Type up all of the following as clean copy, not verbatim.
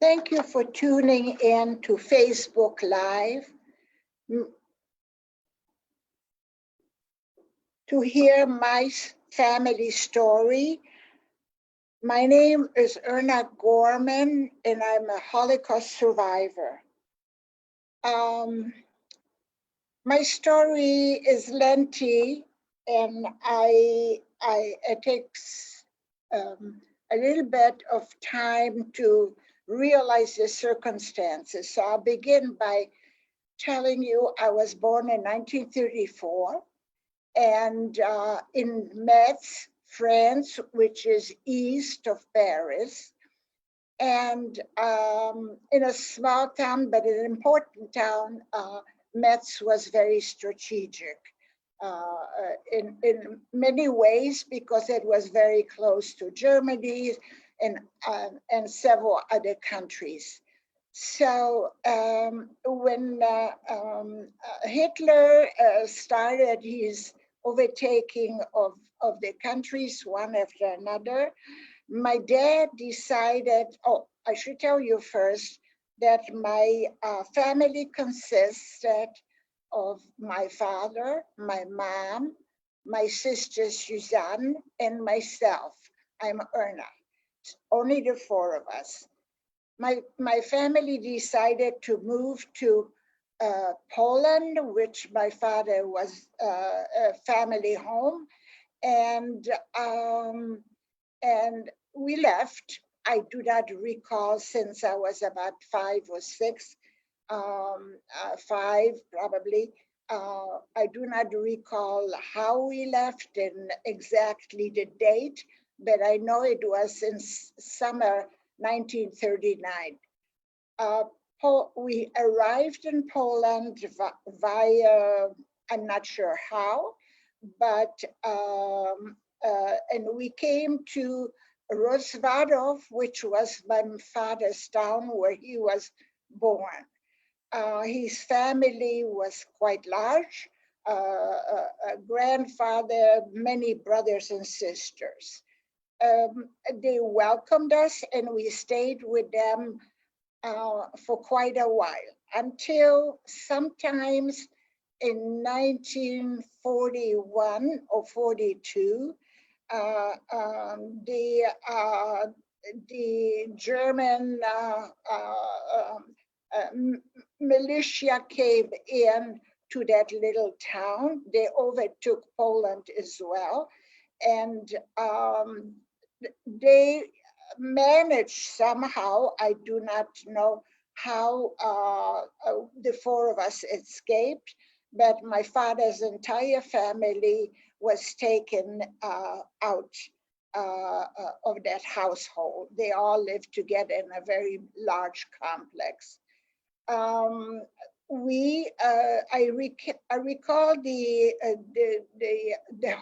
Thank you for tuning in to Facebook Live to hear my family story. My name is Erna Gorman, and I'm a Holocaust survivor. My story is lengthy, and it takes a little bit of time to realize the circumstances. So I'll begin by telling you I was born in 1934, and in Metz, France, which is east of Paris, and in a small town, but an important town. Metz was very strategic in many ways because it was very close to Germany and several other countries. So when Hitler started his overtaking of the countries one after another, my dad decided, I should tell you first that my family consisted of my father, my mom, my sister Suzanne, and myself. I'm Erna. Only the four of us. My family decided to move to Poland, which my father was a family home, and we left. I do not recall since I was about 5 or 6, 5 probably. I do not recall how we left and exactly the date, but I know it was in summer 1939. We arrived in Poland via, I'm not sure how, but, and we came to Rozwadów, which was my father's town where he was born. His family was quite large, a grandfather, many brothers and sisters. They welcomed us and we stayed with them for quite a while until sometimes in 1941 or 42, the German militia came in to that little town. They overtook Poland as well, and they managed somehow, I do not know how the four of us escaped, but my father's entire family was taken out of that household. They all lived together in a very large complex. I recall the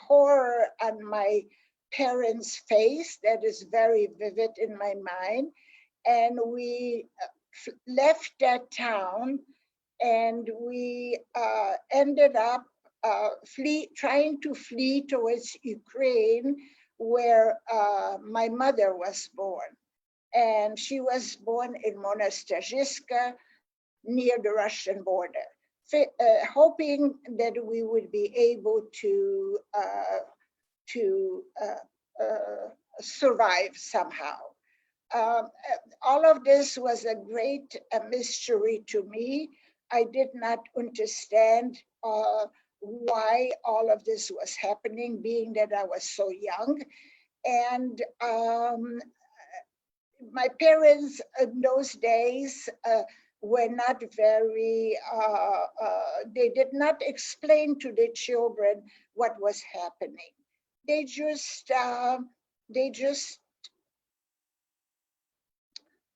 horror on my parents' face that is very vivid in my mind. And we left that town and we ended up trying to flee towards Ukraine, where my mother was born. And she was born in Monastirzyska, near the Russian border, hoping that we would be able to survive somehow. All of this was a great mystery to me. I did not understand why all of this was happening, being that I was so young. And my parents in those days were not very, they did not explain to the children what was happening. They just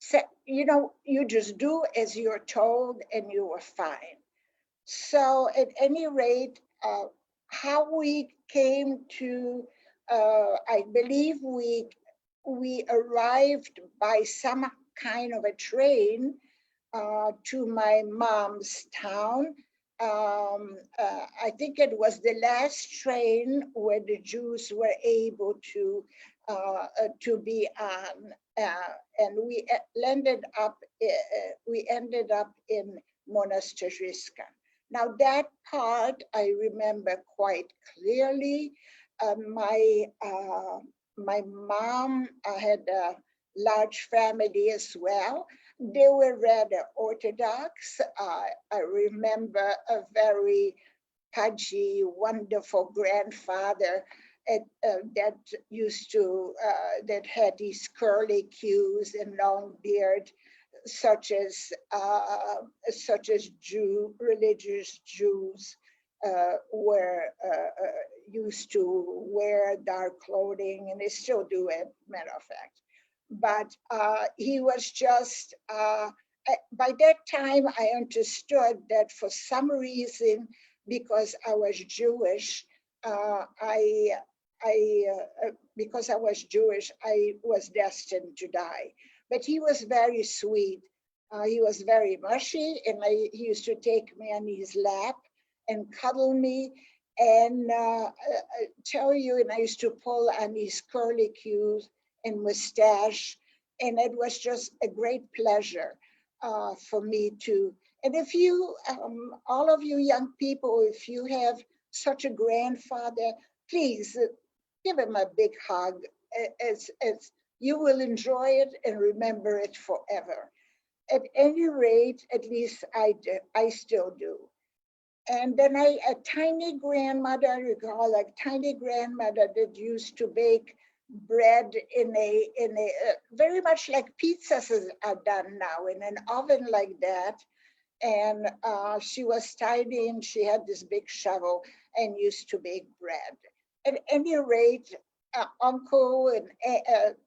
said, you just do as you're told and you were fine. So at any rate, how we came to, I believe we arrived by some kind of a train to my mom's town. I think it was the last train where the Jews were able to to be on, and we ended up in Monastirzyska. Now that part I remember quite clearly. My mom had a large family as well. They were rather Orthodox. I remember a very pudgy, wonderful grandfather that that had these curly cues and long beard, such as religious Jews were used to wear dark clothing, and they still do, as a matter of fact. But he was just, by that time I understood that for some reason, because I was Jewish, because I was Jewish, I was destined to die. But he was very sweet. He was very mushy, and he used to take me on his lap and cuddle me and tell you, and I used to pull on his curly cues and mustache. And it was just a great pleasure for me to, and if you, all of you young people, if you have such a grandfather, please give him a big hug. As you will enjoy it and remember it forever. At any rate, at least I still do. And then a tiny grandmother, I recall a tiny grandmother that used to bake bread in a very much like pizzas are done now, in an oven like that. And she was tiny, and she had this big shovel and used to bake bread. At any rate, uncle and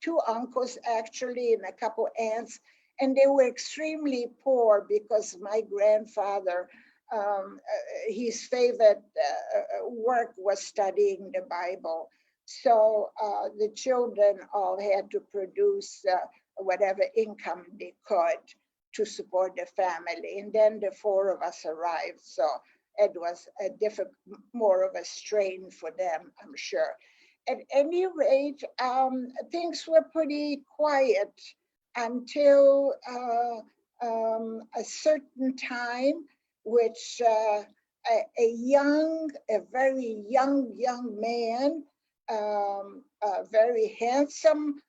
two uncles actually, and a couple aunts, and they were extremely poor because my grandfather, his favorite work was studying the Bible. So the children all had to produce whatever income they could to support the family. And then the four of us arrived. So it was a more of a strain for them, I'm sure. At any rate, things were pretty quiet until a certain time, which a very young man, very handsome,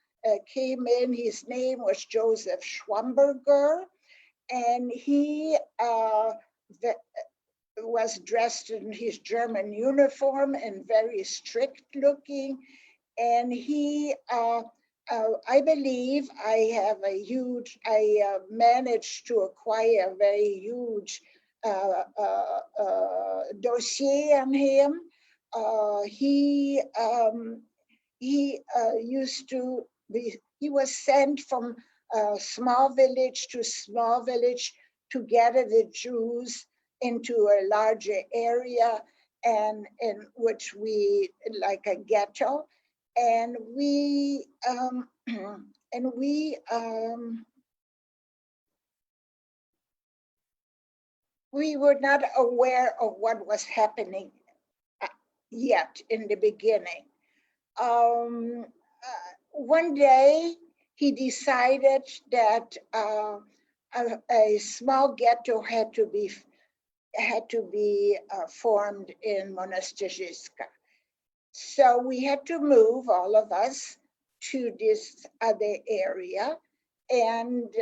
came in. His name was Joseph Schwamberger, and he was dressed in his German uniform and very strict looking. And he, I believe I managed to acquire a very huge dossier on him. He was sent from small village to small village to gather the Jews into a larger area, and in which we, like a ghetto, and we were not aware of what was happening yet in the beginning. One day he decided that a small ghetto had to be formed in Monastirzyska. So we had to move, all of us, to this other area. And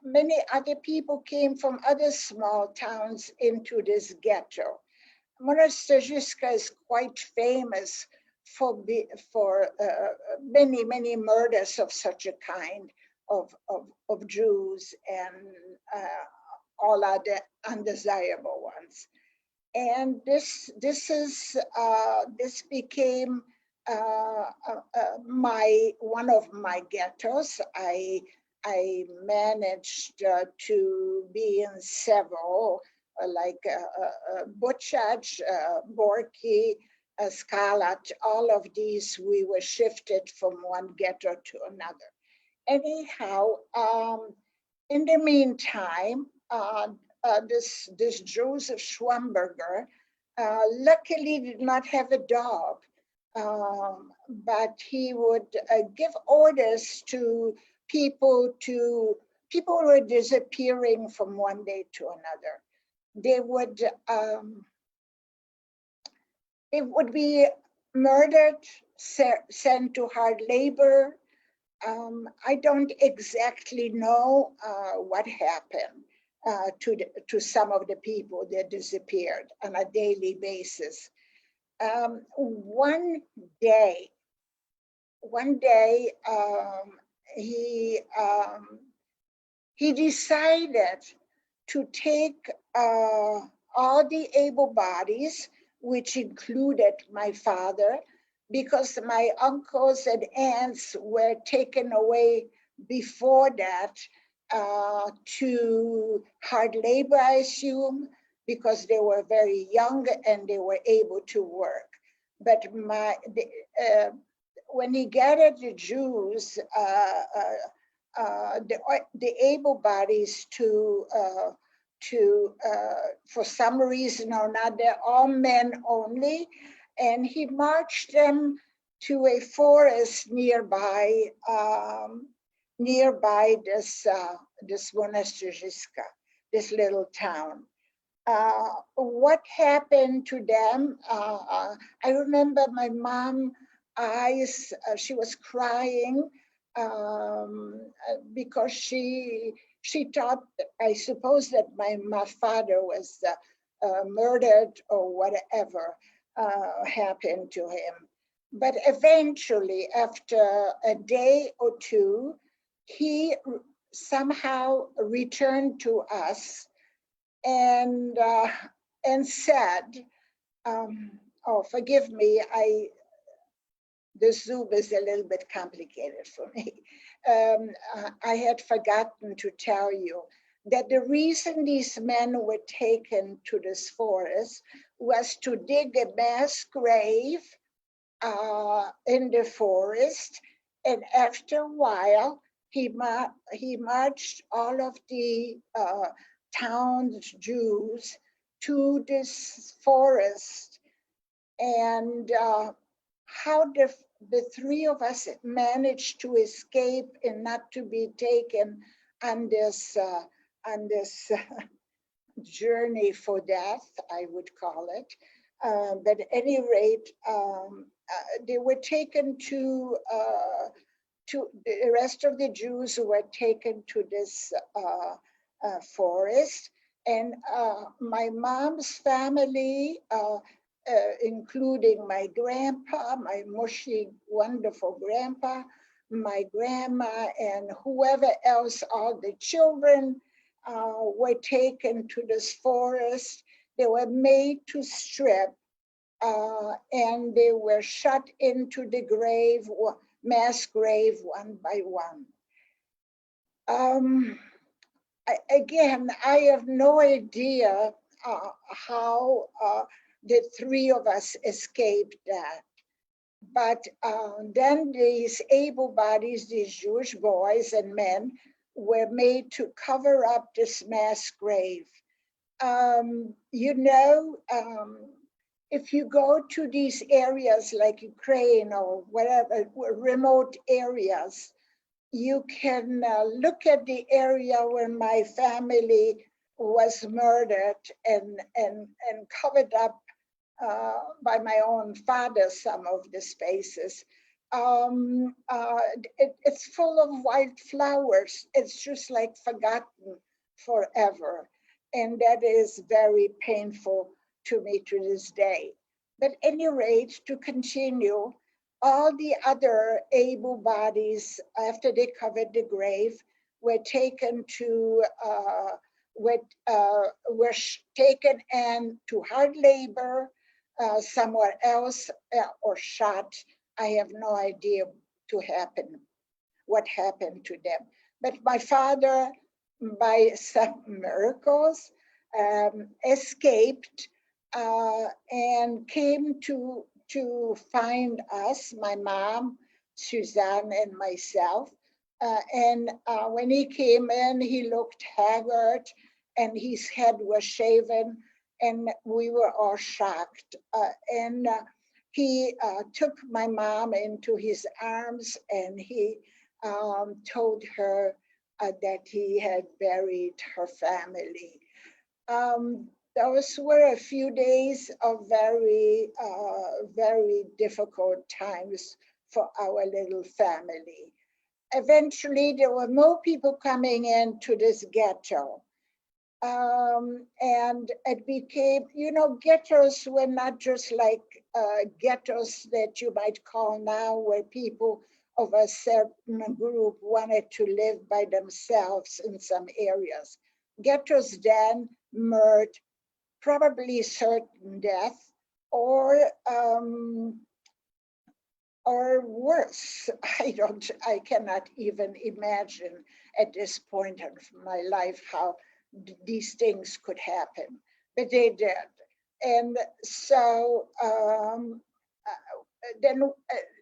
many other people came from other small towns into this ghetto. Monastirzyska is quite famous for many murders of such a kind of Jews and all other undesirable ones. And this became one of my ghettos. I managed to be in several, like Buchach, Borki, Skalat. All of these we were shifted from one ghetto to another. Anyhow, in the meantime, this Joseph Schwamberger luckily did not have a dog. but he would give orders to people people who were disappearing from one day to another. They would be murdered, sent to hard labor. I don't exactly know what happened to some of the people that disappeared on a daily basis. One day, he decided to take all the able bodies, which included my father, because my uncles and aunts were taken away before that to hard labor, I assume, because they were very young and they were able to work. But when he gathered the Jews, the able bodies to for some reason or another, all men only, and he marched them to a forest nearby, this Monastyrzyska, this little town. What happened to them? I remember my mom eyes, she was crying because she thought, I suppose, that my father was murdered or whatever happened to him. But eventually, after a day or two, he somehow returned to us and said, oh, forgive me, the Zoom is a little bit complicated for me. I had forgotten to tell you that the reason these men were taken to this forest was to dig a mass grave in the forest, and after a while, he marched all of the town's Jews to this forest, and how the three of us managed to escape and not to be taken on this journey for death, I would call it. But at any rate, they were taken to the rest of the Jews who were taken to this forest. And my mom's family, including my grandpa, my mushy, wonderful grandpa, my grandma, and whoever else, all the children were taken to this forest. They were made to strip and they were shut into the grave, mass grave, one by one. Again, I have no idea how the three of us escaped that. But then these able bodies, these Jewish boys and men, were made to cover up this mass grave. If you go to these areas like Ukraine or whatever, remote areas, you can look at the area where my family was murdered and covered up by my own father, some of the spaces. It's full of wildflowers. It's just like forgotten forever. And that is very painful to me to this day. But at any rate, to continue, all the other able bodies, after they covered the grave, were taken to were taken and to hard labor somewhere else or shot. I have no idea what happened to them. But my father, by some miracles, escaped and came to find us, my mom, Suzanne, and myself. And when he came in, he looked haggard and his head was shaven, and we were all shocked. And he took my mom into his arms, and he told her that he had buried her family. Those were a few days of very difficult times for our little family. Eventually, there were more people coming into this ghetto. And it became, ghettos were not just like ghettos that you might call now, where people of a certain group wanted to live by themselves in some areas. Ghettos then meant probably certain death, or worse. I cannot even imagine at this point of my life how these things could happen, but they did. And so then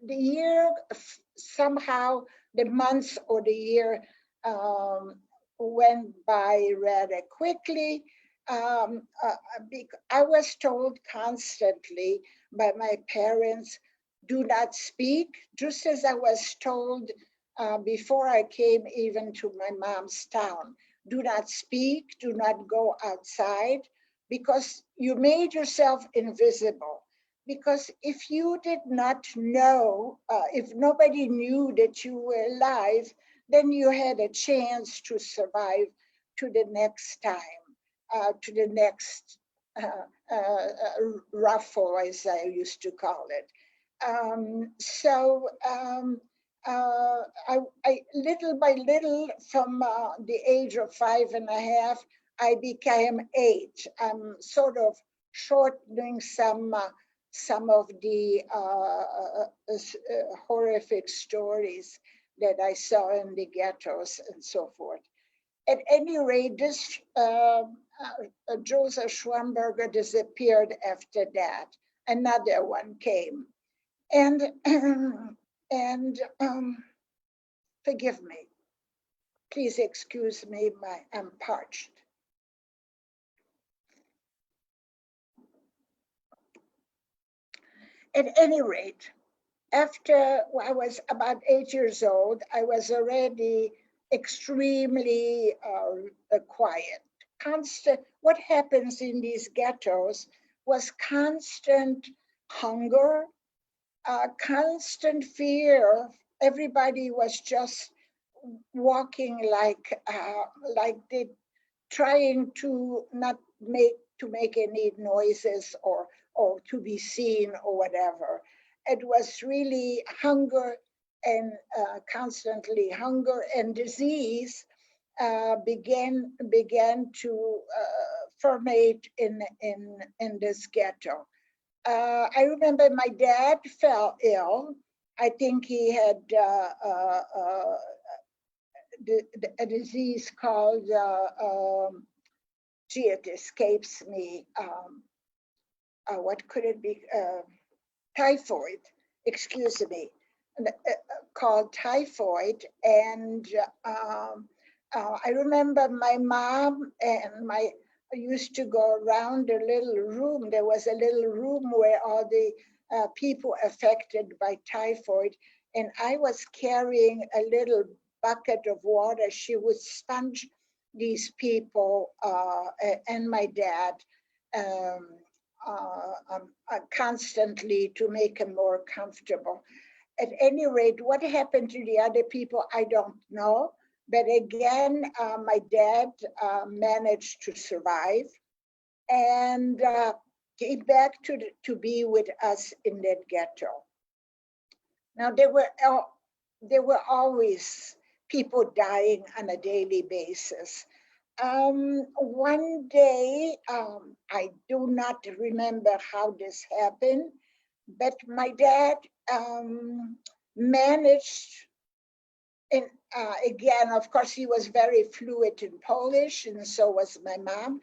the year, somehow the months or the year went by rather quickly. I was told constantly by my parents, do not speak, just as I was told before I came even to my mom's town. Do not speak, do not go outside, because you made yourself invisible. Because if you did not know, if nobody knew that you were alive, then you had a chance to survive to the next time, to the next ruffle, as I used to call it. Little by little, from the age of 5.5, I became 8. I'm sort of shortening some of the horrific stories that I saw in the ghettos and so forth. At any rate, this Joseph Schwamberger disappeared after that. Another one came. And forgive me. Please excuse me, I'm parched. At any rate, after I was about 8 years old, I was already extremely quiet. What happens in these ghettos was constant hunger, constant fear. Everybody was just walking like they trying to not make any noises or to be seen or whatever. It was really hunger, and constantly hunger, and disease began to ferment in this ghetto. I remember my dad fell ill. I think he had a disease called, gee, it escapes me. What could it be? Typhoid, excuse me, called typhoid. And I remember my mom and I used to go around a little room. There was a little room where all the people affected by typhoid, and I was carrying a little bucket of water. She would sponge these people and my dad constantly to make them more comfortable. At any rate, what happened to the other people, I don't know. But again, my dad managed to survive and came back to be with us in that ghetto. Now, there were always people dying on a daily basis. One day, I do not remember how this happened, but my dad managed, and again, of course, he was very fluent in Polish, and so was my mom.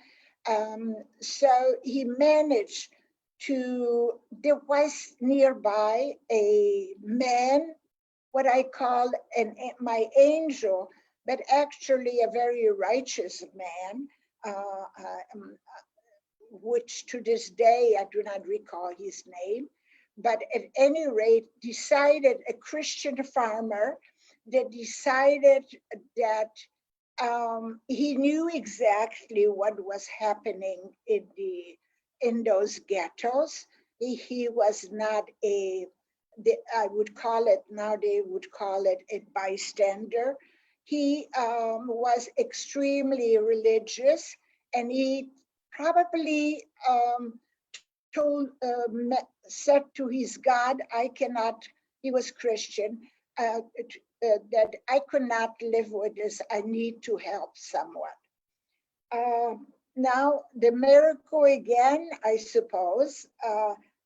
So he managed there was nearby a man, what I call my angel, but actually a very righteous man, which to this day I do not recall his name. but at any rate, decided, a Christian farmer that decided that he knew exactly what was happening in those ghettos. He was not I would call it, now they would call it a bystander. He was extremely religious, and he probably told, said to his God, I cannot, he was Christian, that I could not live with this. I need to help someone. Now, the miracle again, I suppose,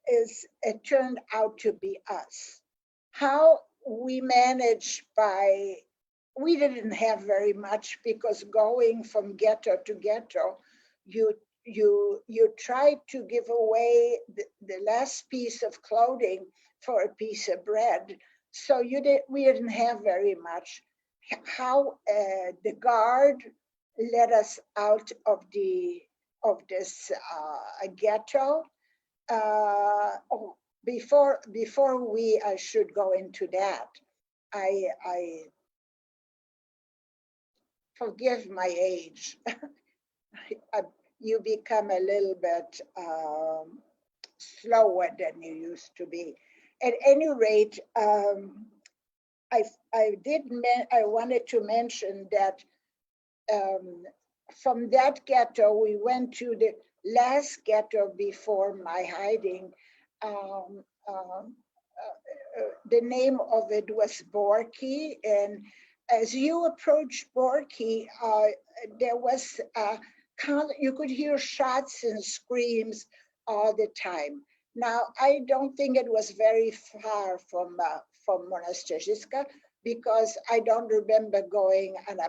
is it turned out to be us. How we managed we didn't have very much, because going from ghetto to ghetto, you try to give away the last piece of clothing for a piece of bread. So we didn't have very much. How the guard let us out of this ghetto. Oh, before I should go into that, I forgive my age. You become a little bit slower than you used to be. At any rate, I wanted to mention that from that ghetto, we went to the last ghetto before my hiding. The name of it was Borky, and as you approached Borky, there was you could hear shots and screams all the time. Now, I don't think it was very far from Monasterzyska, because I don't remember going on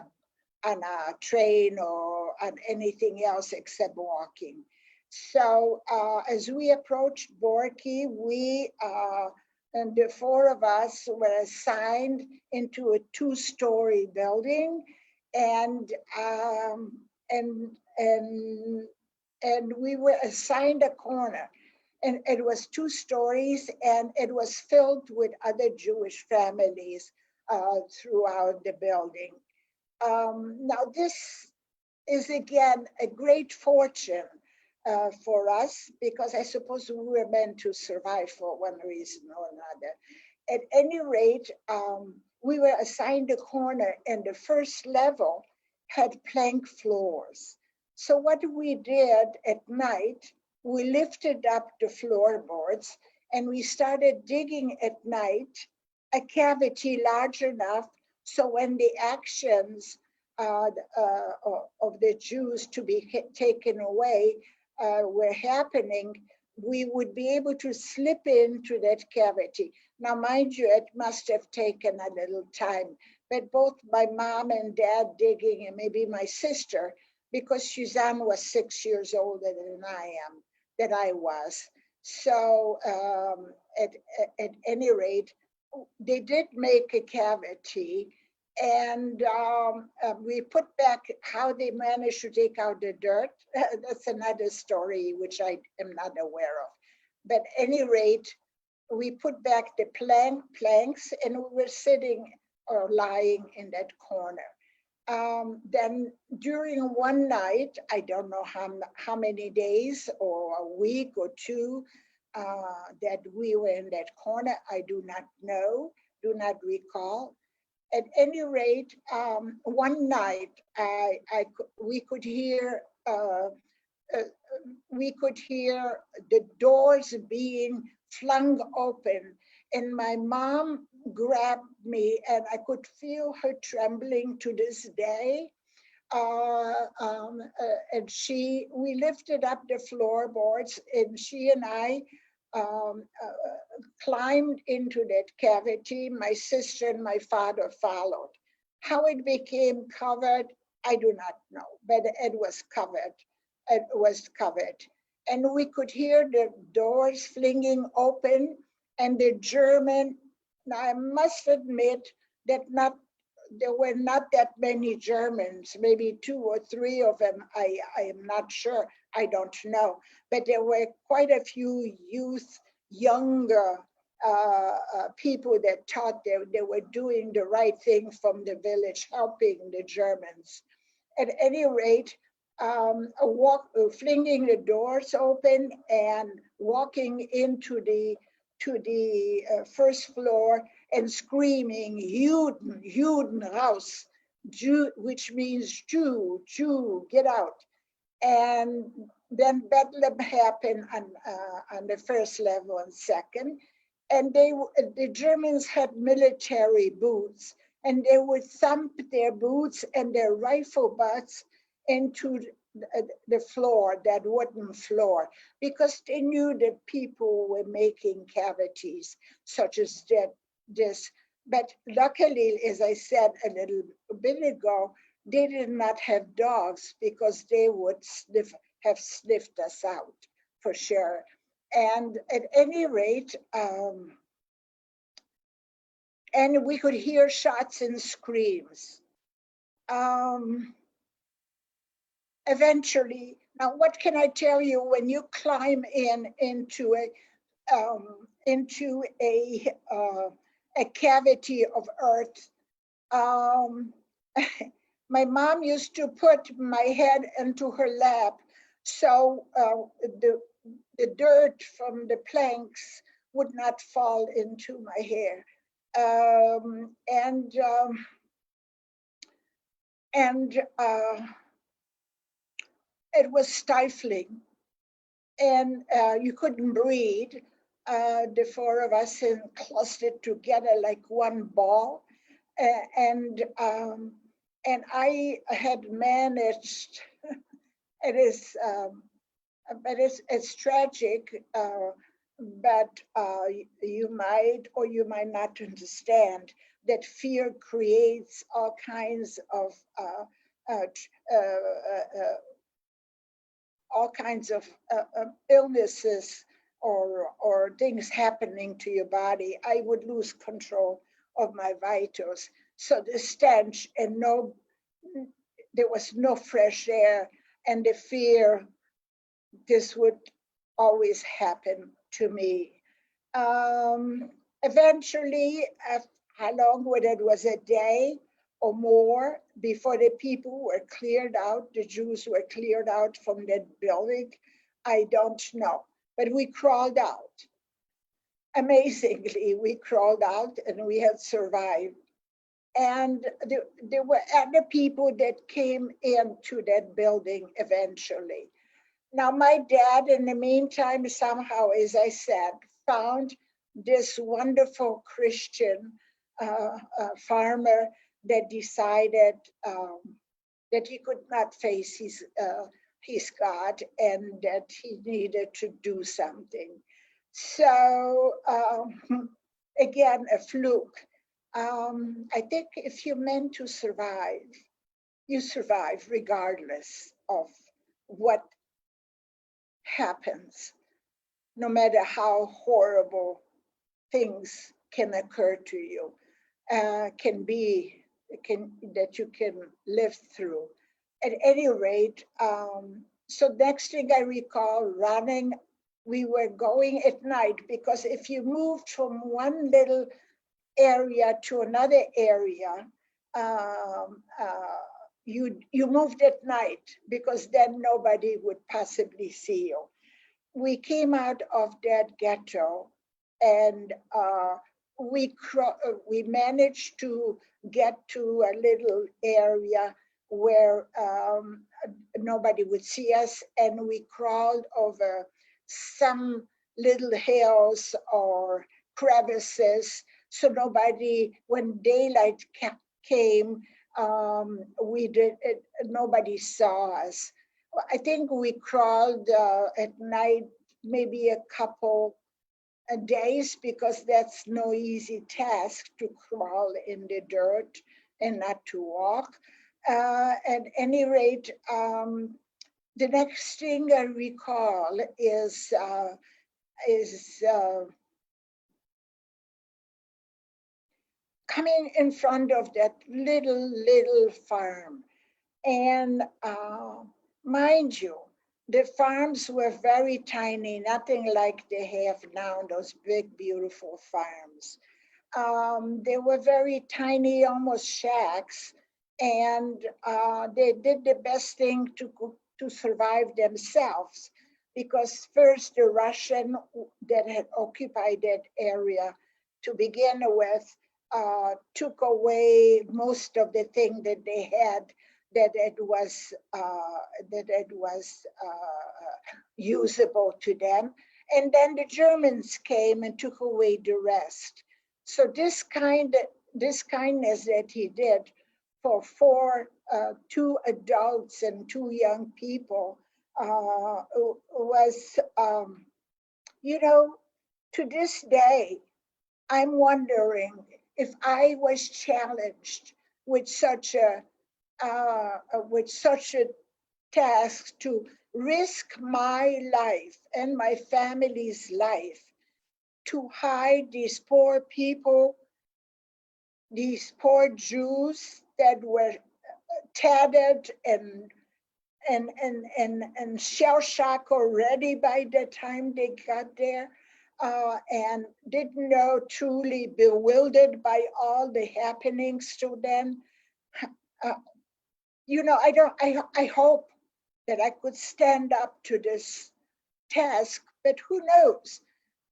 a train or on anything else except walking. So as we approached Borky, and the four of us were assigned into a two-story building, and we were assigned a corner, and it was 2 stories, and it was filled with other Jewish families throughout the building. Now this is again a great fortune for us, because I suppose we were meant to survive for one reason or another. At any rate, we were assigned a corner, and the first level had plank floors. So what we did at night, we lifted up the floorboards, and we started digging at night a cavity large enough so when the actions of the Jews to be taken away were happening, we would be able to slip into that cavity. Now, mind you, it must have taken a little time, but both my mom and dad digging, and maybe my sister, because Suzanne was 6 years older than I was. So at any rate, they did make a cavity, and we put back how they managed to take out the dirt. That's another story which I am not aware of. But at any rate, we put back the planks, and we were sitting or lying in that corner. Then during one night, I don't know how many days or a week or two that we were in that corner, I do not know, do not recall. At any rate, one night we could hear the doors being flung open, and my mom grabbed me, and I could feel her trembling to this day. And we lifted up the floorboards, and she and I climbed into that cavity. My sister and my father followed. How it became covered, I do not know, but it was covered. It was covered. And we could hear the doors flinging open, and the German, now I must admit that there were not that many Germans, maybe 2 or 3 of them, I am not sure, I don't know. But there were quite a few youth younger people that thought they were doing the right thing from the village, helping the Germans. At any rate, flinging the doors open and walking into the first floor and screaming, Juden, Juden raus, Jew, which means Jew, Jew, get out. And then bedlam happened on the first level and second. And the Germans had military boots, and they would thump their boots and their rifle butts into the floor, that wooden floor, because they knew that people were making cavities such as this. But luckily, as I said a little bit ago, they did not have dogs, because they would have sniffed us out for sure. And at any rate, and we could hear shots and screams. Eventually, now what can I tell you, when you climb into a cavity of earth, my mom used to put my head into her lap, so the dirt from the planks would not fall into my hair. It was stifling, and you couldn't breathe. The four of us clustered together like one ball, and I had managed. It is, but it's tragic. But you might or you might not understand that fear creates all kinds of illnesses or things happening to your body. I would lose control of my vitals. So the stench and there was no fresh air, and the fear, this would always happen to me. Eventually, how long would it was, a day or more before the people were cleared out, the Jews were cleared out from that building? I don't know, but we crawled out. Amazingly, we crawled out and we had survived. And there were other people that came into that building eventually. Now, my dad, in the meantime, somehow, as I said, found this wonderful Christian farmer that decided that he could not face his God and that he needed to do something. So, again, a fluke. I think if you're meant to survive, you survive regardless of what happens, no matter how horrible things can occur to you, that you can live through. At any rate, so next thing I recall, running, we were going at night, because if you moved from one little area to another area, you moved at night, because then nobody would possibly see you. We came out of that ghetto, and we managed to get to a little area where nobody would see us, and we crawled over some little hills or crevices, so when daylight came, nobody saw us. I think we crawled at night, maybe a couple of days, because that's no easy task to crawl in the dirt and not to walk. At any rate, the next thing I recall is coming in front of that little farm. And mind you, the farms were very tiny, nothing like they have now, those big, beautiful farms. They were very tiny, almost shacks, and they did the best thing to survive themselves, because first the Russian that had occupied that area to begin with took away most of the thing that they had that it was usable to them, and then the Germans came and took away the rest. So this kindness that he did for two adults and two young people was, to this day, I'm wondering if I was challenged with such a task to risk my life and my family's life to hide these poor people, these poor Jews that were tattered and shell-shocked already by the time they got there, and didn't know, truly bewildered by all the happenings to them. I hope that I could stand up to this task, but who knows?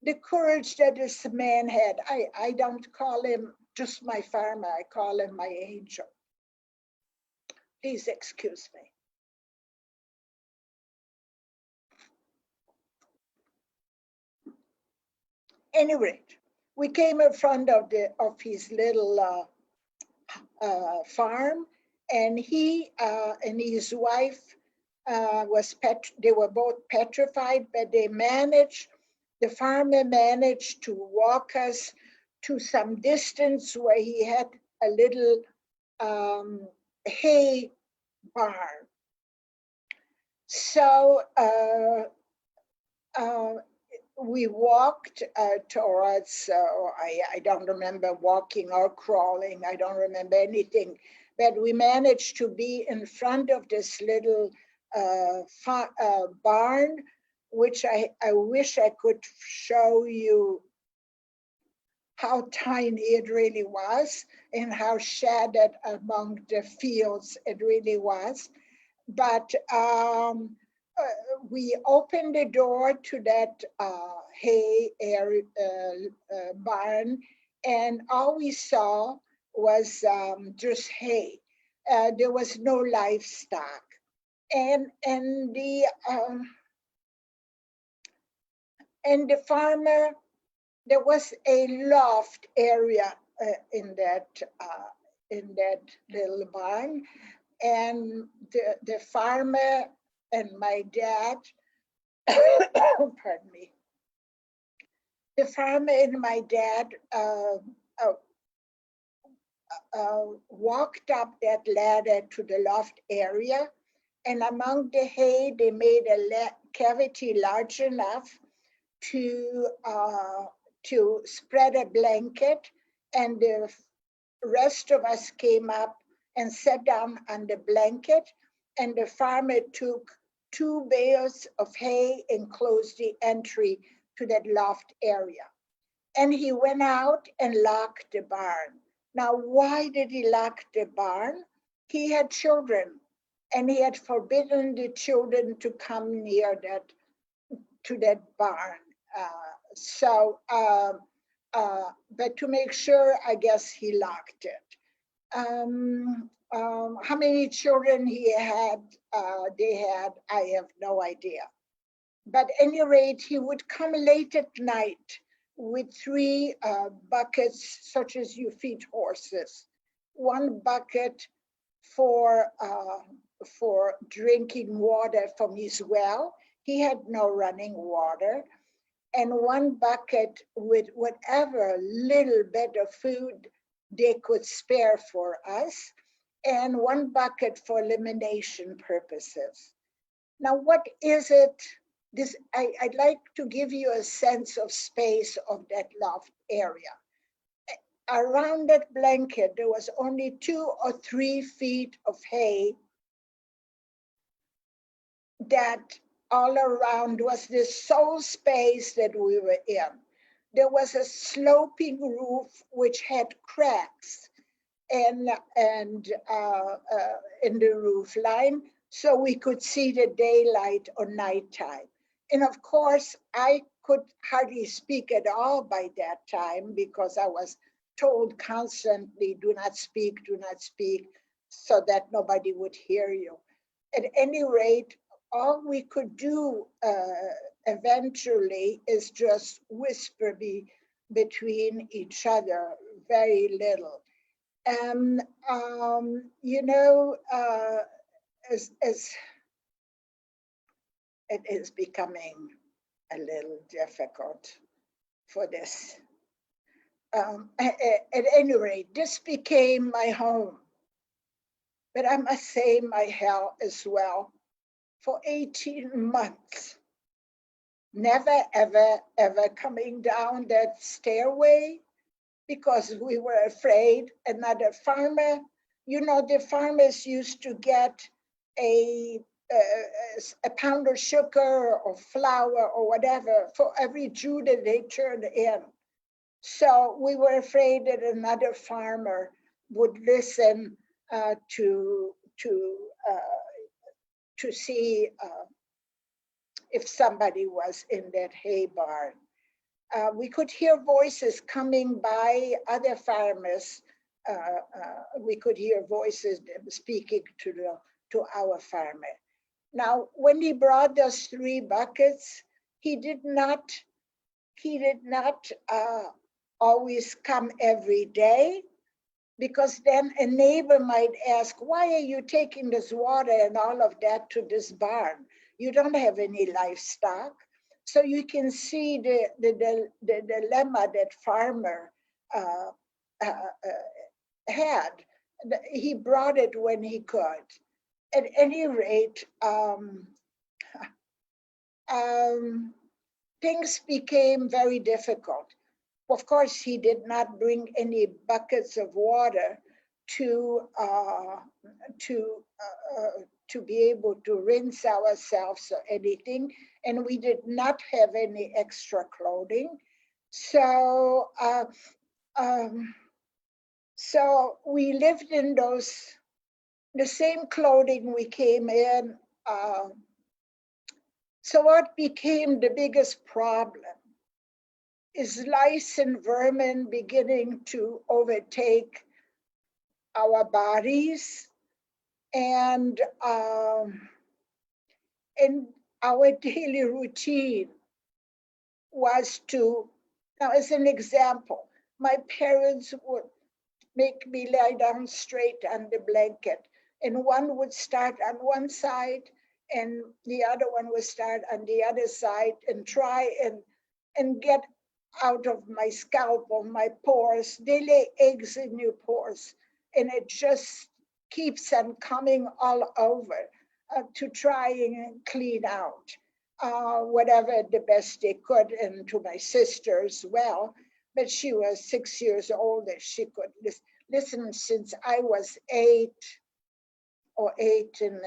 The courage that this man had, I don't call him just my farmer, I call him my angel. Please excuse me. Anyway, we came in front of his little farm, and he and his wife they were both petrified, but the farmer managed to walk us to some distance where he had a little hay barn. So we walked towards, I don't remember walking or crawling, I don't remember anything, but we managed to be in front of this little barn, which I wish I could show you how tiny it really was and how shattered among the fields it really was. But we opened the door to that hay barn, and all we saw was just hay. There was no livestock, and the farmer. There was a loft area in that little barn, and the farmer and my dad, pardon me, the farmer and my dad walked up that ladder to the loft area, and among the hay, they made a cavity large enough to spread a blanket, and the rest of us came up and sat down on the blanket, and the farmer took 2 bales of hay and closed the entry to that loft area. And he went out and locked the barn. Now, why did he lock the barn? He had children, and he had forbidden the children to come near that barn. But to make sure, I guess he locked it. How many children they had, I have no idea. But at any rate, he would come late at night with 3 buckets, such as you feed horses. 1 bucket for drinking water from his well. He had no running water. And 1 bucket with whatever little bit of food they could spare for us, and 1 bucket for elimination purposes. Now, what is it? I'd like to give you a sense of space of that loft area. Around that blanket, there was only 2 or 3 feet of hay that all around was this sole space that we were in. There was a sloping roof which had cracks and in the roof line, so we could see the daylight or nighttime. And of course, I could hardly speak at all by that time because I was told constantly, do not speak, so that nobody would hear you. At any rate, all we could do eventually is just whisper between each other, very little. And, as it is becoming a little difficult for this. At any rate, this became my home. But I must say my hell as well. For 18 months, never, ever, ever coming down that stairway because we were afraid another farmer, the farmers used to get a pound of sugar or flour or whatever for every Jew that they turned in. So we were afraid that another farmer would listen to see if somebody was in that hay barn. We could hear voices coming by other farmers. We could hear voices speaking to our farmer. Now, when he brought those 3 buckets, he did not always come every day, because then a neighbor might ask, why are you taking this water and all of that to this barn? You don't have any livestock. So you can see the dilemma that farmer had. He brought it when he could. At any rate, things became very difficult. Of course, he did not bring any buckets of water to be able to rinse ourselves or anything, and we did not have any extra clothing. So we lived in the same clothing we came in. So what became the biggest problem is lice and vermin beginning to overtake our bodies, and our daily routine was to, now as an example, my parents would make me lie down straight on the blanket, and one would start on one side and the other one would start on the other side and try and get out of my scalp or my pores. They lay eggs in your pores, and it just keeps on coming all over to try and clean out whatever the best they could, and to my sister as well. But she was 6 years older. She could listen since I was 8 and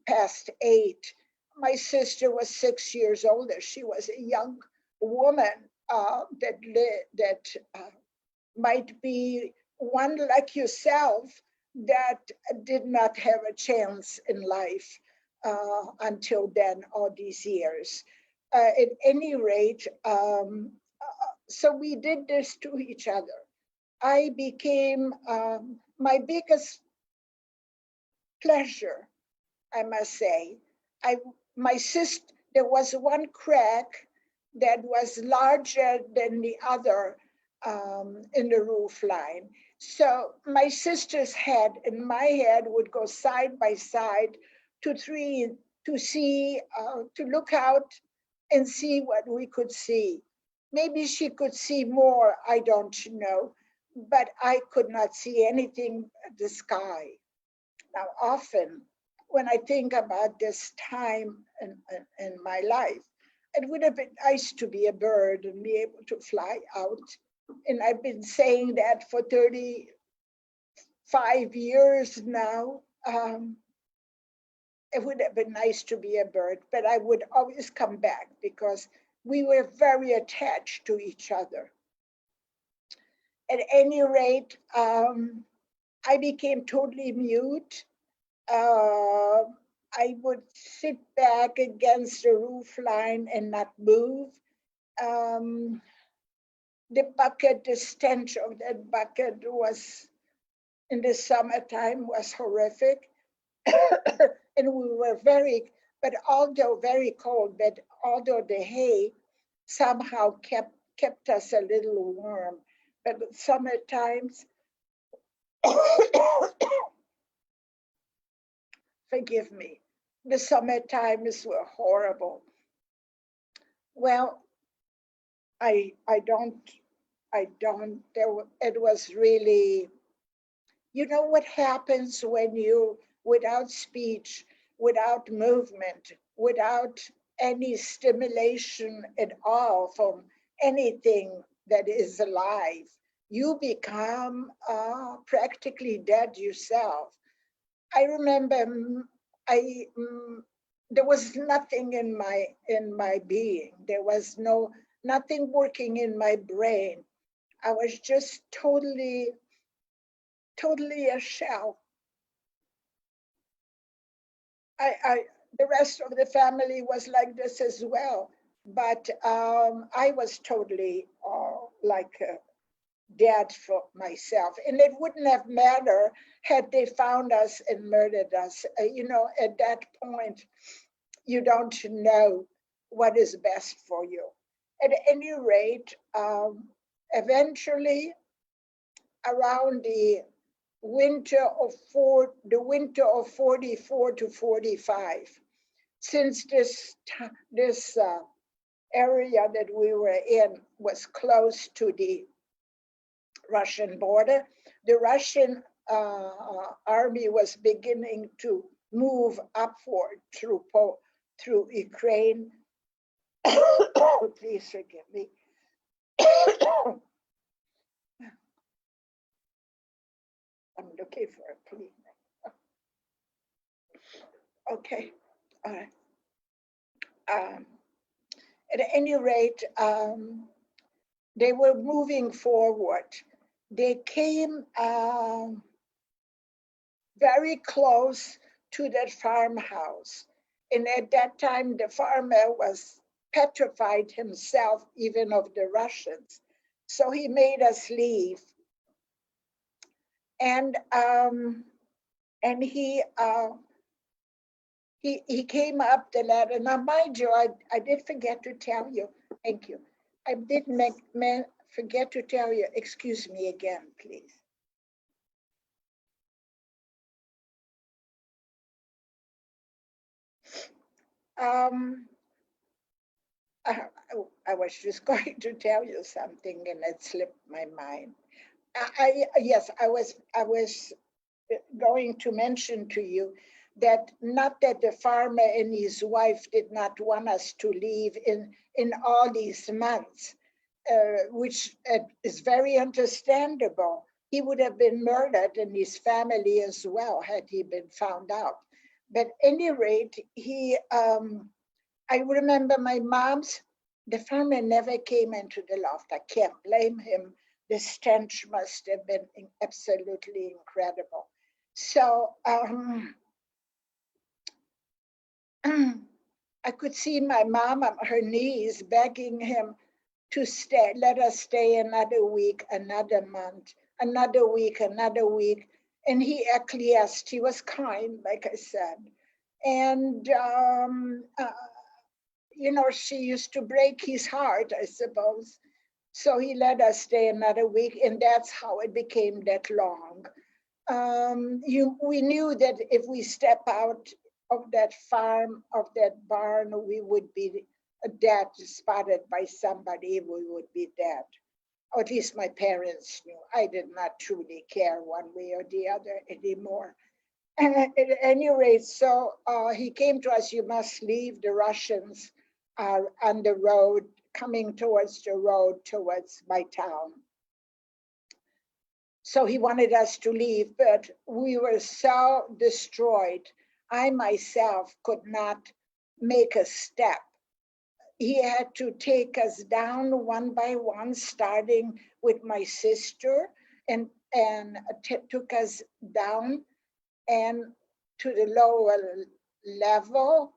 past 8. My sister was 6 years older. She was a young woman that might be one like yourself that did not have a chance in life until then, all these years. At any rate, so we did this to each other. I became my biggest pleasure, I must say. My sister, there was one crack that was larger than the other in the roof line. So my sister's head and my head would go side by side to see, to look out and see what we could see. Maybe she could see more, I don't know, but I could not see anything but the sky. Now, often when I think about this time in my life, it would have been nice to be a bird and be able to fly out. And I've been saying that for 35 years now. it would have been nice to be a bird, but I would always come back because we were very attached to each other. At any rate, I became totally mute. I would sit back against the roof line and not move. The bucket, the stench of that bucket was, in the summertime, was horrific. And we were but although very cold, but although the hay somehow kept us a little warm. But summer times, forgive me, the summer times were horrible. Well, I don't, it was really, you know what happens when you, without speech, without movement, without any stimulation at all from anything that is alive, you become practically dead yourself. I remember there was nothing in my being. There was nothing working in my brain. I was just totally a shell. The rest of the family was like this as well, but I was totally like dead for myself, and it wouldn't have mattered had they found us and murdered us. At that point, you don't know what is best for you. At any rate, eventually, around the winter of 44 to 45, since this area that we were in was close to the Russian border, the Russian army was beginning to move upward through Ukraine. Please forgive me. I'm looking for a cleaner. Okay. All right. At any rate, they were moving forward. They came very close to that farmhouse. And at that time, the farmer was petrified himself, even of the Russians. So he made us leave. And he came up the ladder. Now, mind you, I did forget to tell you. Thank you. I did forget to tell you. Excuse me again, please. I was just going to tell you something, and it slipped my mind. Yes, I was going to mention to you that not that the farmer and his wife did not want us to leave in all these months, which is very understandable. He would have been murdered, and his family as well, had he been found out. But at any rate, I remember my the farmer never came into the loft. I can't blame him. The stench must have been absolutely incredible. So I could see my mom on her knees begging him to stay, let us stay another week, another month, another week, another week. And he acquiesced. He was kind, like I said. And, she used to break his heart, I suppose. So he let us stay another week, and that's how it became that long. We knew that if we step out of that farm, of that barn, we would be dead, spotted by somebody, we would be dead. Or at least my parents knew. I did not truly care one way or the other anymore. At any rate, so he came to us, you must leave, the Russians are on the road, coming towards the road towards my town. So he wanted us to leave, but we were so destroyed I myself could not make a step. He had to take us down one by one, starting with my sister, and took us down and to the lower level.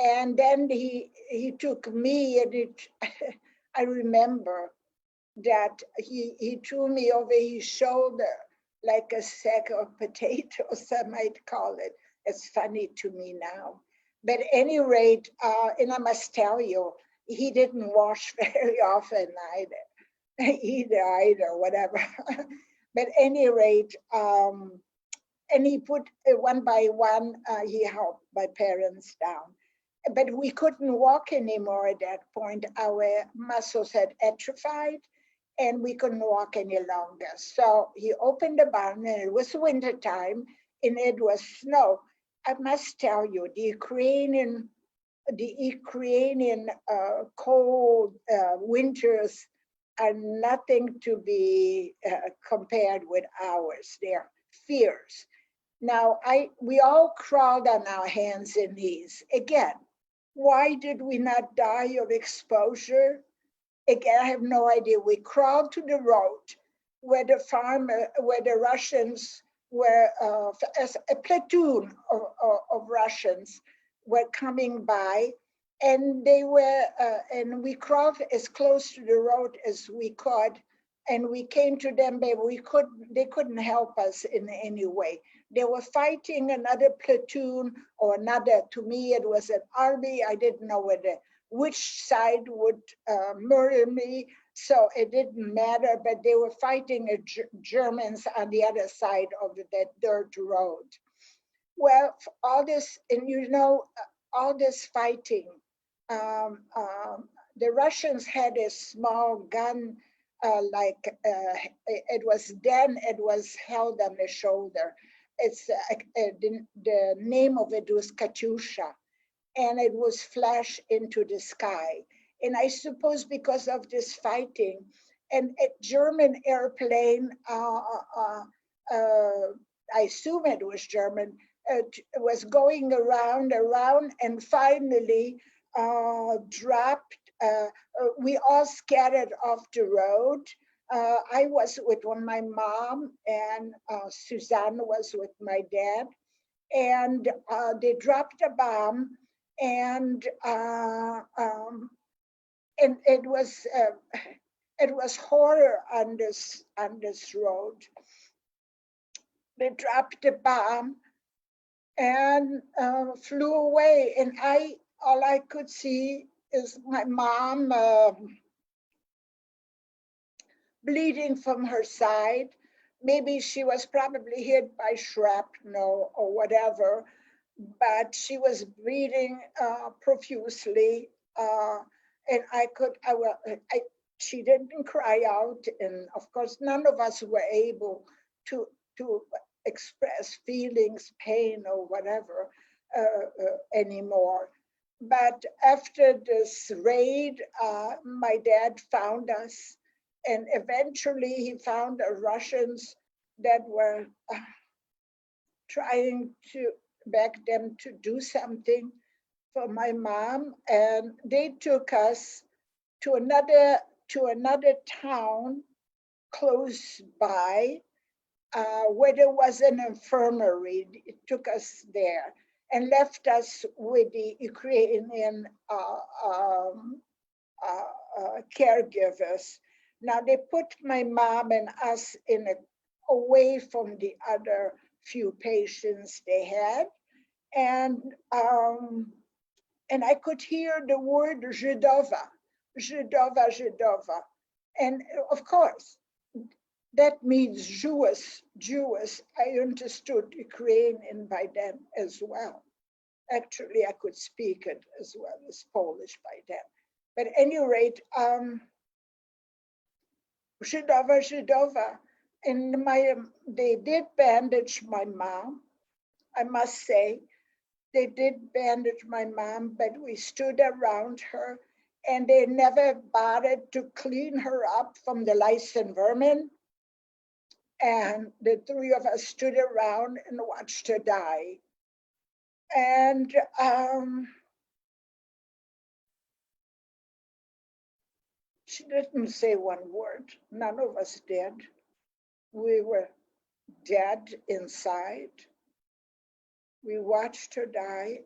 And then he took me, and I remember that he threw me over his shoulder like a sack of potatoes, I might call it. It's funny to me now. But at any rate, and I must tell you, he didn't wash very often either, whatever. But at any rate, and he put one by one, he helped my parents down. But we couldn't walk anymore at that point. Our muscles had atrophied and we couldn't walk any longer. So he opened the barn, and it was winter time and it was snow. I must tell you, the Ukrainian cold winters are nothing to be compared with ours. They're fierce. Now, we all crawled on our hands and knees. Again, why did we not die of exposure? Again, I have no idea. We crawled to the road where the Russians were, as a platoon of Russians were coming by, and and we crawled as close to the road as we could, and we came to them, but they couldn't help us in any way. They were fighting another platoon or another. To me, it was an army. I didn't know which side would murder me, so it didn't matter, but they were fighting Germans on the other side of that dirt road. Well, all this, and all this fighting, the Russians had a small gun, it was held on the shoulder. It's the name of it was Katyusha, and it was flashed into the sky. And I suppose because of this fighting, and a German airplane, I assume it was German, was going around, and finally dropped. We all scattered off the road. I was with my mom, and Suzanne was with my dad, and they dropped a bomb, and it was horror on this road. They dropped the bomb and flew away, and all I could see is my mom bleeding from her side. Maybe she was probably hit by shrapnel or whatever, but she was bleeding profusely, and she didn't cry out, and of course none of us were able to express feelings, pain, or whatever anymore. But after this raid, my dad found us, and eventually he found the Russians that were trying to beg them to do something for my mom, and they took us to another town close by, where there was an infirmary. It took us there and left us with the Ukrainian caregivers. Now they put my mom and us away from the other few patients they had, and I could hear the word Żydova, Żydova, Żydova, and of course that means Jewish. I understood Ukrainian by then as well. Actually, I could speak it as well as Polish by then. But at any rate, Żydova, Żydova, and they did bandage my mom. I must say, they did bandage my mom, but we stood around her, and they never bothered to clean her up from the lice and vermin. And the three of us stood around and watched her die. And she didn't say one word. None of us did. We were dead inside. We watched her die,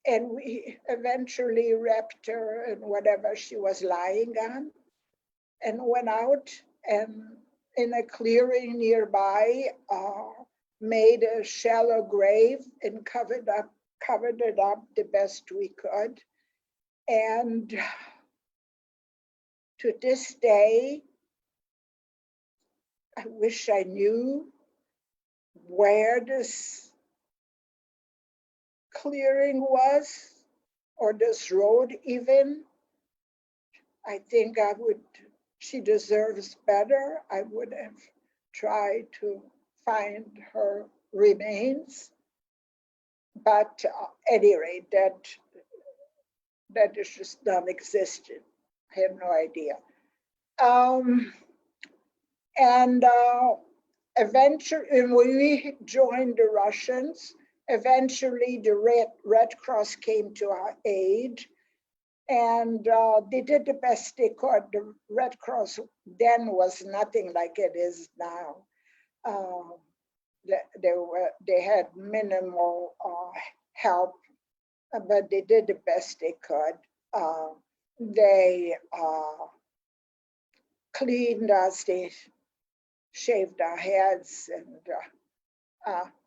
and we eventually wrapped her in whatever she was lying on and went out, and in a clearing nearby, made a shallow grave and covered it up the best we could. And to this day, I wish I knew where this clearing was, or this road even. I think she deserves better. I would have tried to find her remains. But at any rate, that is just non-existent. I have no idea. And eventually, we joined the Russians. Eventually, the Red Cross came to our aid, and they did the best they could. The Red Cross then was nothing like it is now. They had minimal help, but they did the best they could. They cleaned us, they shaved our heads, and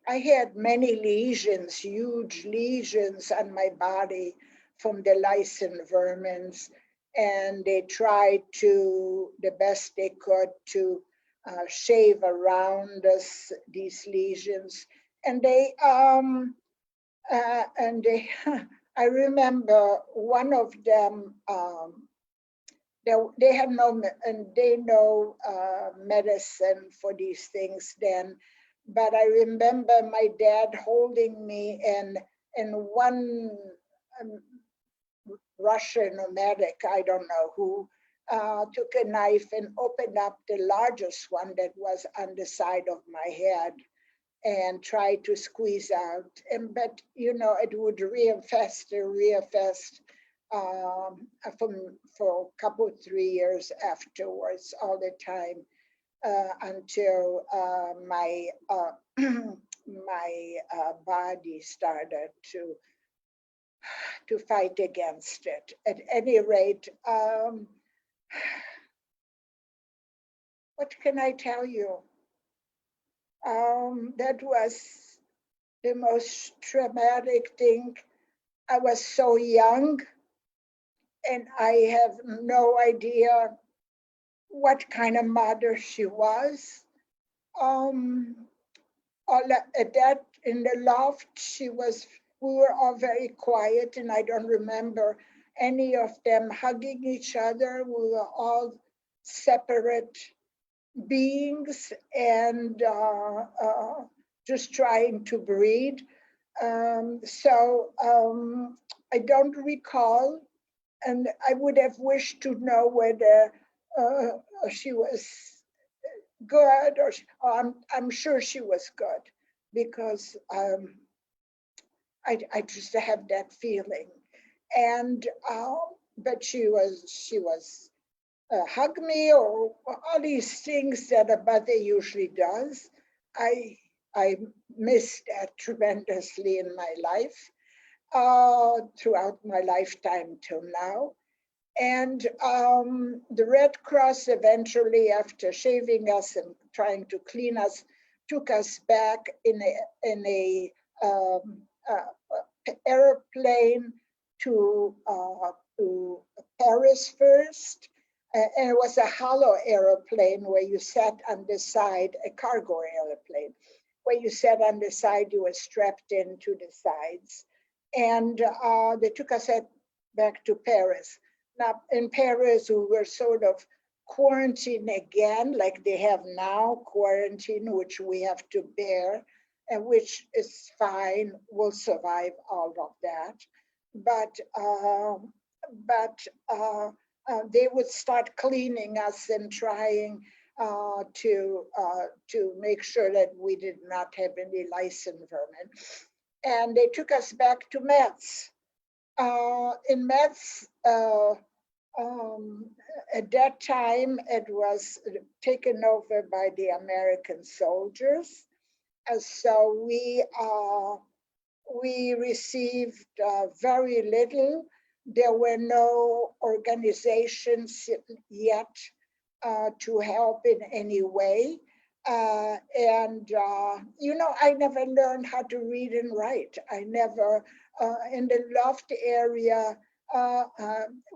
I had many lesions, huge lesions on my body from the lice and vermins, and they tried to, the best they could, to shave around these lesions. And I remember one of them, they had no medicine for these things then, but I remember my dad holding me, and one Russian or medic, I don't know who, took a knife and opened up the largest one that was on the side of my head and tried to squeeze out. But it would reinfest for a couple, 3 years afterwards, all the time, until my body started to fight against it. At any rate, what can I tell you? That was the most traumatic thing. I was so young, and I have no idea what kind of mother she was. In the loft, we were all very quiet, and I don't remember any of them hugging each other. We were all separate beings, and just trying to breed. I don't recall, and I would have wished to know whether she was good, or I'm sure she was good, because I just have that feeling. And but she was hug me, or all these things that a mother usually does. I missed that tremendously in my life, throughout my lifetime till now. And the Red Cross eventually, after shaving us and trying to clean us, took us back in a airplane to Paris first. And it was a hollow airplane where you sat on the side, a cargo airplane, where you sat on the side, you were strapped into the sides. And they took us back to Paris. Now, in Paris, we were sort of quarantined again, like they have now, quarantine, which we have to bear, and which is fine. We'll survive all of that. But they would start cleaning us and trying to make sure that we did not have any lice and vermin. And they took us back to Metz. In Metz, at that time, it was taken over by the American soldiers. So we received very little. There were no organizations yet to help in any way. You know, I never learned how to read and write. I never, in the loft area,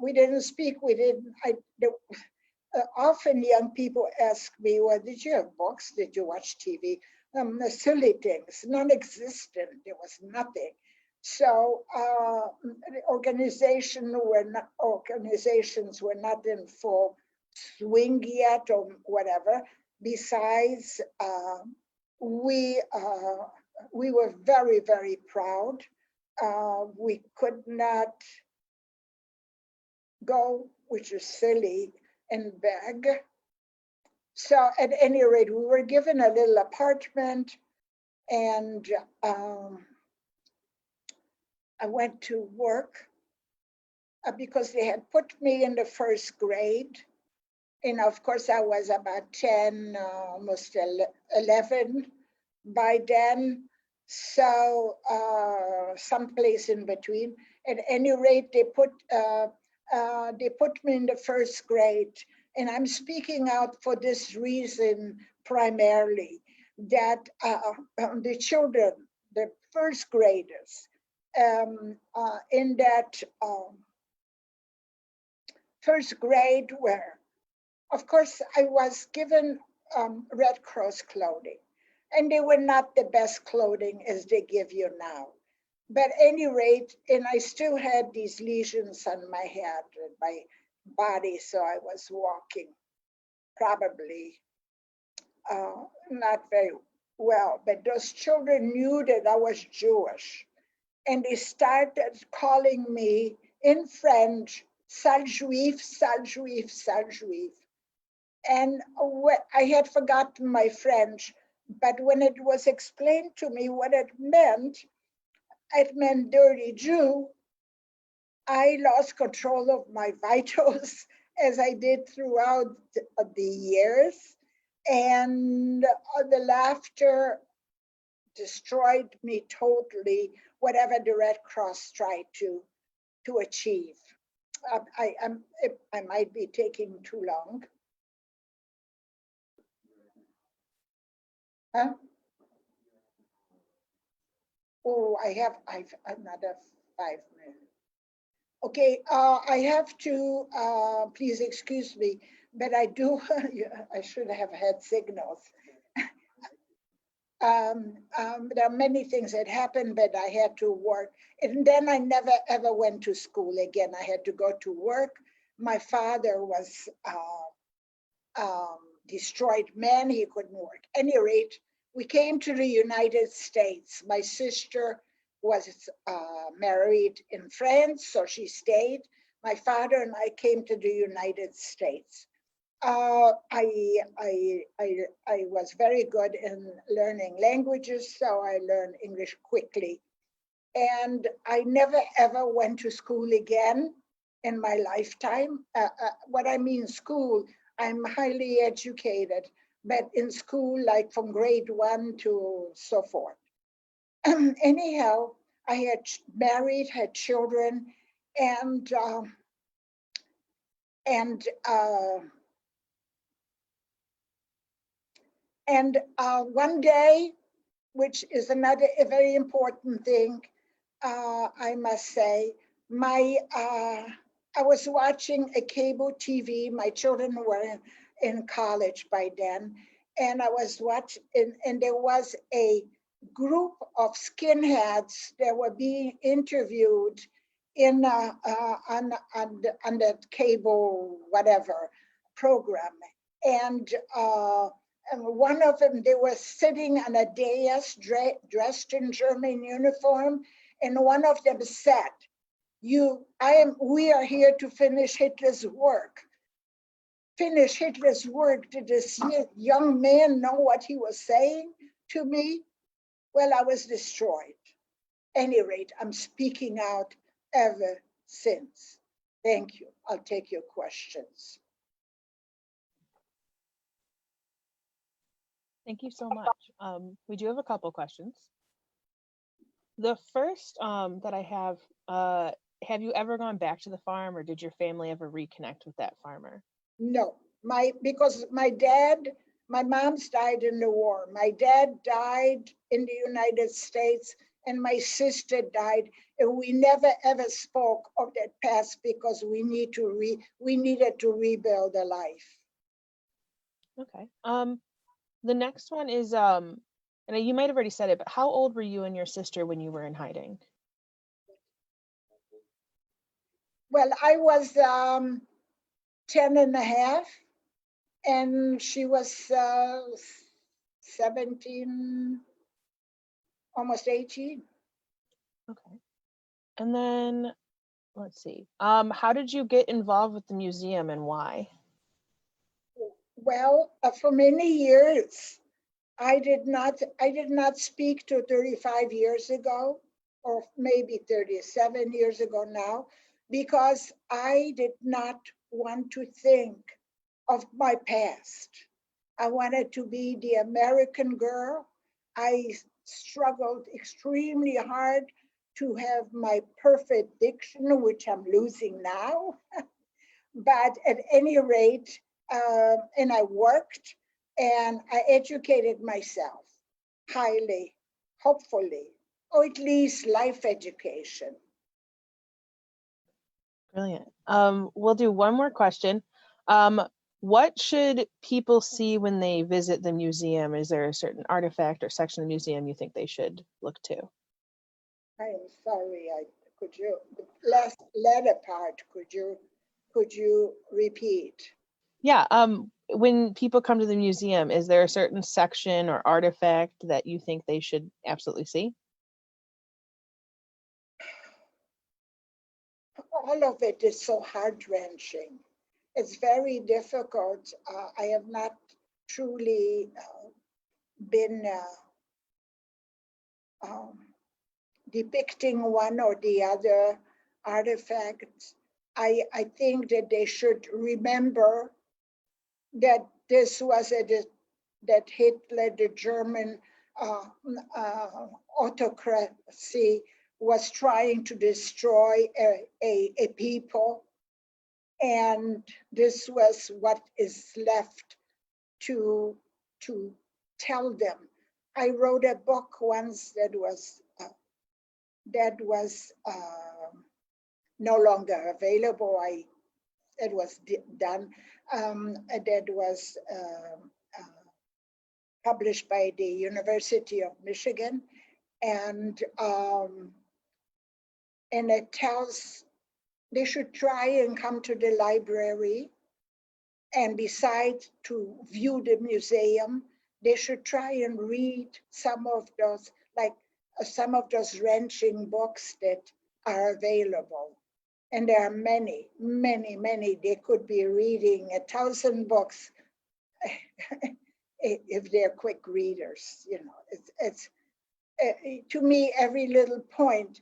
we didn't speak, often young people ask me, well, did you have books? Did you watch TV? Silly things, non-existent, there was nothing. So organizations were not in full swing yet or whatever. Besides, we were very, very proud. We could not go, which is silly, and beg. So at any rate, we were given a little apartment, and I went to work because they had put me in the first grade. And of course, I was about 10, almost 11 by then. So someplace in between. At any rate, they put me in the first grade. And I'm speaking out for this reason primarily, that the children, the first graders, in that first grade were, of course, I was given Red Cross clothing, and they were not the best clothing as they give you now. But at any rate, and I still had these lesions on my head and my body, so I was walking probably not very well. But those children knew that I was Jewish, and they started calling me in French, sale juif, sale juif, sale juif. And I had forgotten my French, but when it was explained to me what it meant dirty Jew. I lost control of my vitals as I did throughout the years. And the laughter destroyed me totally, whatever the Red Cross tried to achieve. I might be taking too long. Huh? Oh, I've another 5 minutes. Okay, I have to, please excuse me, but I I should have had signals. There are many things that happened, but I had to work. And then I never ever went to school again. I had to go to work. My father was destroyed man, he couldn't work. At any rate, we came to the United States. My sister was married in France, so she stayed. My father and I came to the United States. I was very good in learning languages, so I learned English quickly. And I never ever went to school again in my lifetime. What I mean school, I'm highly educated, but in school, like from grade 1 to so forth. Anyhow, I had married, had children, and one day, which is another a very important thing, I must say, I was watching a cable TV. My children were in college by then, and I was watching, and there was a group of skinheads that were being interviewed in on the cable whatever program, and one of them, they were sitting on a dais dressed in German uniform, and one of them said, we are here to finish Hitler's work. finish Hitler's work, did this young man know what he was saying to me? Well, I was destroyed. Any rate, I'm speaking out ever since. Thank you. I'll take your questions. Thank you so much. We do have a couple questions. The first that I have you ever gone back to the farm, or did your family ever reconnect with that farmer? No, because my mom's died in the war. My dad died in the United States, and my sister died, and we never ever spoke of that past because we needed to rebuild a life. Okay. The next one is and you might have already said it, but how old were you and your sister when you were in hiding? Well, I was 10 and a half, and she was 17, almost 18. Okay. And then let's see. How did you get involved with the museum and why? Well, for many years, I did not speak to 35 years ago, or maybe 37 years ago now, because I did not want to think of my past. I wanted to be the American girl. I struggled extremely hard to have my perfect diction, which I'm losing now. But at any rate, and I worked and I educated myself highly, hopefully, or at least life education. Brilliant. We'll do one more question. What should people see when they visit the museum? Is there a certain artifact or section of the museum you think they should look to? I am sorry, could you, the last letter part, could you repeat? Yeah, when people come to the museum, is there a certain section or artifact that you think they should absolutely see? All of it is so heart-wrenching. It's very difficult. I have not truly been depicting one or the other artifact. I think that they should remember that this was that Hitler, the German autocracy, was trying to destroy a people, and this was what is left to tell them. I wrote a book once that was no longer available. It was done. That was published by the University of Michigan, and it tells they should try and come to the library, and besides to view the museum, they should try and read some of those, like some of those wrenching books that are available. And there are many, many, many. They could be reading 1,000 books if they're quick readers. You know, it's to me, every little point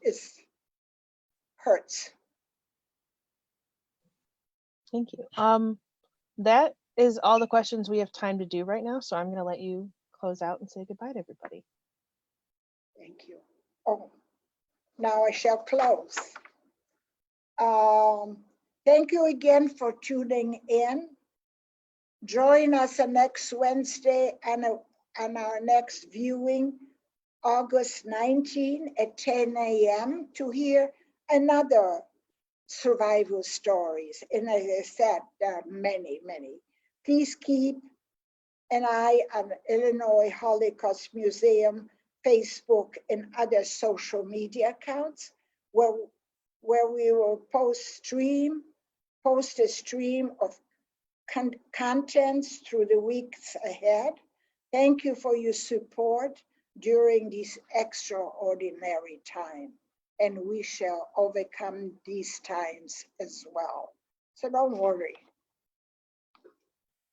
hurts. Thank you. That is all the questions we have time to do right now, so I'm going to let you close out and say goodbye to everybody. Thank you. Oh, now I shall close. Thank you again for tuning in. Join us next Wednesday and our next viewing, August 19 at 10 a.m. to hear another survival stories. And as I said, there are many, many. Please keep an eye on Illinois Holocaust Museum Facebook and other social media accounts where we will post a stream of contents through the weeks ahead. Thank you for your support during this extraordinary time, and we shall overcome these times as well. So don't worry.